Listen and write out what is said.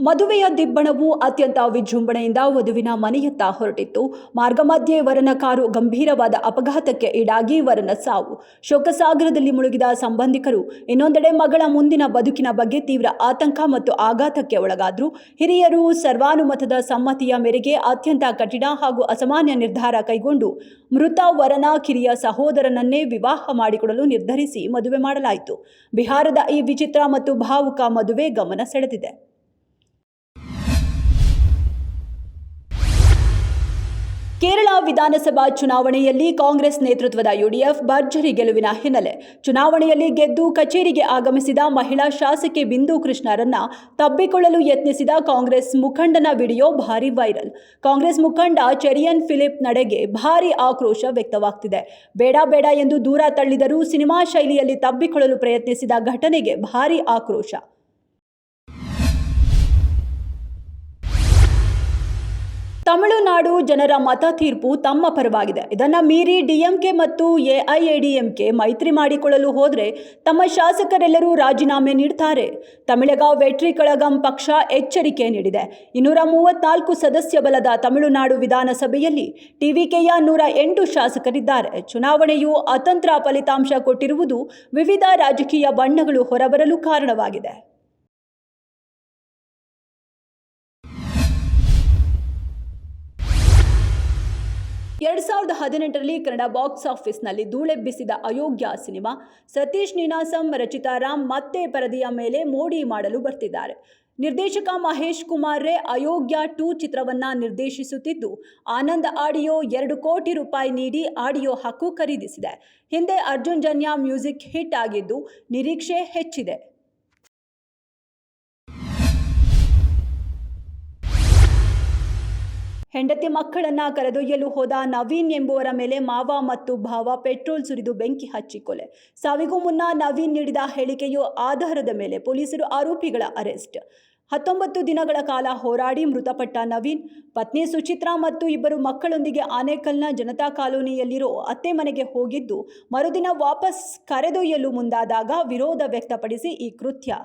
ಮದುವೆಯ ದಿಬ್ಬಣವು ಅತ್ಯಂತ ವಿಜೃಂಭಣೆಯಿಂದ ವಧುವಿನ ಮನೆಯತ್ತ ಹೊರಟಿತ್ತು. ಮಾರ್ಗ ಮಧ್ಯೆ ವರನ ಕಾರು ಗಂಭೀರವಾದ ಅಪಘಾತಕ್ಕೆ ಈಡಾಗಿ ವರನ ಸಾವು. ಶೋಕಸಾಗರದಲ್ಲಿ ಮುಳುಗಿದ ಸಂಬಂಧಿಕರು. ಇನ್ನೊಂದೆಡೆ ಮಗಳ ಮುಂದಿನ ಬದುಕಿನ ಬಗ್ಗೆ ತೀವ್ರ ಆತಂಕ ಮತ್ತು ಆಘಾತಕ್ಕೆ ಒಳಗಾದ್ರು. ಹಿರಿಯರು ಸರ್ವಾನುಮತದ ಸಮ್ಮತಿಯ ಮೇರೆಗೆ ಅತ್ಯಂತ ಕಠಿಣ ಹಾಗೂ ಅಸಾಮಾನ್ಯ ನಿರ್ಧಾರ ಕೈಗೊಂಡು ಮೃತ ವರನ ಕಿರಿಯ ಸಹೋದರನನ್ನೇ ವಿವಾಹ ಮಾಡಿಕೊಡಲು ನಿರ್ಧರಿಸಿ ಮದುವೆ ಮಾಡಲಾಯಿತು. ಬಿಹಾರದ ಈ ವಿಚಿತ್ರ ಮತ್ತು ಭಾವುಕ ಮದುವೆ ಗಮನ ಸೆಳೆದಿದೆ. ಕೇರಳ ವಿಧಾನಸಭಾ ಚುನಾವಣೆಯಲ್ಲಿ ಕಾಂಗ್ರೆಸ್ ನೇತೃತ್ವದ ಯುಡಿಎಫ್ ಭರ್ಜರಿ ಗೆಲುವಿನ ಹಿನ್ನೆಲೆ ಚುನಾವಣೆಯಲ್ಲಿ ಗೆದ್ದು ಕಚೇರಿಗೆ ಆಗಮಿಸಿದ ಮಹಿಳಾ ಶಾಸಕಿ ಬಿಂದು ಕೃಷ್ಣರನ್ನ ತಬ್ಬಿಕೊಳ್ಳಲು ಯತ್ನಿಸಿದ ಕಾಂಗ್ರೆಸ್ ಮುಖಂಡನ ವಿಡಿಯೋ ಭಾರಿ ವೈರಲ್. ಕಾಂಗ್ರೆಸ್ ಮುಖಂಡ ಚೆರಿಯನ್ ಫಿಲಿಪ್ ನಡೆಗೆ ಭಾರಿ ಆಕ್ರೋಶ ವ್ಯಕ್ತವಾಗ್ತಿದೆ. ಬೇಡ ಬೇಡ ಎಂದು ದೂರ ತಳ್ಳಿದರೂ ಸಿನಿಮಾ ಶೈಲಿಯಲ್ಲಿ ತಬ್ಬಿಕೊಳ್ಳಲು ಪ್ರಯತ್ನಿಸಿದ ಘಟನೆಗೆ ಭಾರಿ ಆಕ್ರೋಶ. ತಮಿಳುನಾಡು ಜನರ ಮತ ತೀರ್ಪು ತಮ್ಮ ಪರವಾಗಿದೆ. ಇದನ್ನ ಮೀರಿ ಡಿಎಂಕೆ ಮತ್ತು ಎಐಎಡಿಎಂಕೆ ಮೈತ್ರಿ ಮಾಡಿಕೊಳ್ಳಲು ಹೋದರೆ ತಮ್ಮ ಶಾಸಕರೆಲ್ಲರೂ ರಾಜೀನಾಮೆ ನೀಡುತ್ತಾರೆ. ತಮಿಳಗ ವೆಟ್ರಿ ಕಳಗಂ ಪಕ್ಷ ಎಚ್ಚರಿಕೆ ನೀಡಿದೆ. 234 ಸದಸ್ಯ ಬಲದ ತಮಿಳುನಾಡು ವಿಧಾನಸಭೆಯಲ್ಲಿ ಟಿವಿಕೆಯ 108 ಶಾಸಕರಿದ್ದಾರೆ. ಚುನಾವಣೆಯು ಅತಂತ್ರ ಫಲಿತಾಂಶ ಕೊಟ್ಟಿರುವುದು ವಿವಿಧ ರಾಜಕೀಯ ಬಣ್ಣಗಳು ಹೊರಬರಲು ಕಾರಣವಾಗಿದೆ. 2018ರಲ್ಲಿ ಕನ್ನಡ ಬಾಕ್ಸ್ ಆಫೀಸ್ನಲ್ಲಿ ಧೂಳೆಬ್ಬಿಸಿದ ಅಯೋಗ್ಯ ಸಿನಿಮಾ. ಸತೀಶ್ ನೀನಾಸಂ, ರಚಿತಾ ರಾಮ್ ಮತ್ತೆ ಪರದೆಯ ಮೇಲೆ ಮೋಡಿ ಮಾಡಲು ಬರ್ತಿದ್ದಾರೆ. ನಿರ್ದೇಶಕ ಮಹೇಶ್ ಕುಮಾರ್ ರೇ ಅಯೋಗ್ಯ 2 ಚಿತ್ರವನ್ನ ನಿರ್ದೇಶಿಸುತ್ತಿದ್ದು, ಆನಂದ್ ಆಡಿಯೋ 2 ಕೋಟಿ ರೂಪಾಯಿ ನೀಡಿ ಆಡಿಯೋ ಹಕ್ಕು ಖರೀದಿಸಿದೆ. ಹಿಂದೆ ಅರ್ಜುನ್ ಜನ್ಯ ಮ್ಯೂಸಿಕ್ ಹಿಟ್ ಆಗಿದ್ದು ನಿರೀಕ್ಷೆ ಹೆಚ್ಚಿದೆ. ಹೆಂಡತಿ ಮಕ್ಕಳನ್ನ ಕರೆದೊಯ್ಯಲು ಹೋದ ನವೀನ್ ಎಂಬುವರ ಮೇಲೆ ಮಾವ ಮತ್ತು ಭಾವ ಪೆಟ್ರೋಲ್ ಸುರಿದು ಬೆಂಕಿ ಹಚ್ಚಿ ಕೊಲೆ. ಸಾವಿಗೂ ಮುನ್ನ ನವೀನ್ ನೀಡಿದ ಹೇಳಿಕೆಯ ಆಧಾರದ ಮೇಲೆ ಪೊಲೀಸರು ಆರೋಪಿಗಳ ಅರೆಸ್ಟ್. 19 ದಿನಗಳ ಕಾಲ ಹೋರಾಡಿ ಮೃತಪಟ್ಟ ನವೀನ್ ಪತ್ನಿ ಸುಚಿತ್ರಾ ಮತ್ತು 2 ಮಕ್ಕಳೊಂದಿಗೆ ಆನೇಕಲ್ನ ಜನತಾ ಕಾಲೋನಿಯಲ್ಲಿರೋ ಅತ್ತೆ ಮನೆಗೆ ಹೋಗಿದ್ದು, ಮರುದಿನ ವಾಪಸ್ ಕರೆದೊಯ್ಯಲು ಮುಂದಾದಾಗ ವಿರೋಧ ವ್ಯಕ್ತಪಡಿಸಿ ಈ ಕೃತ್ಯ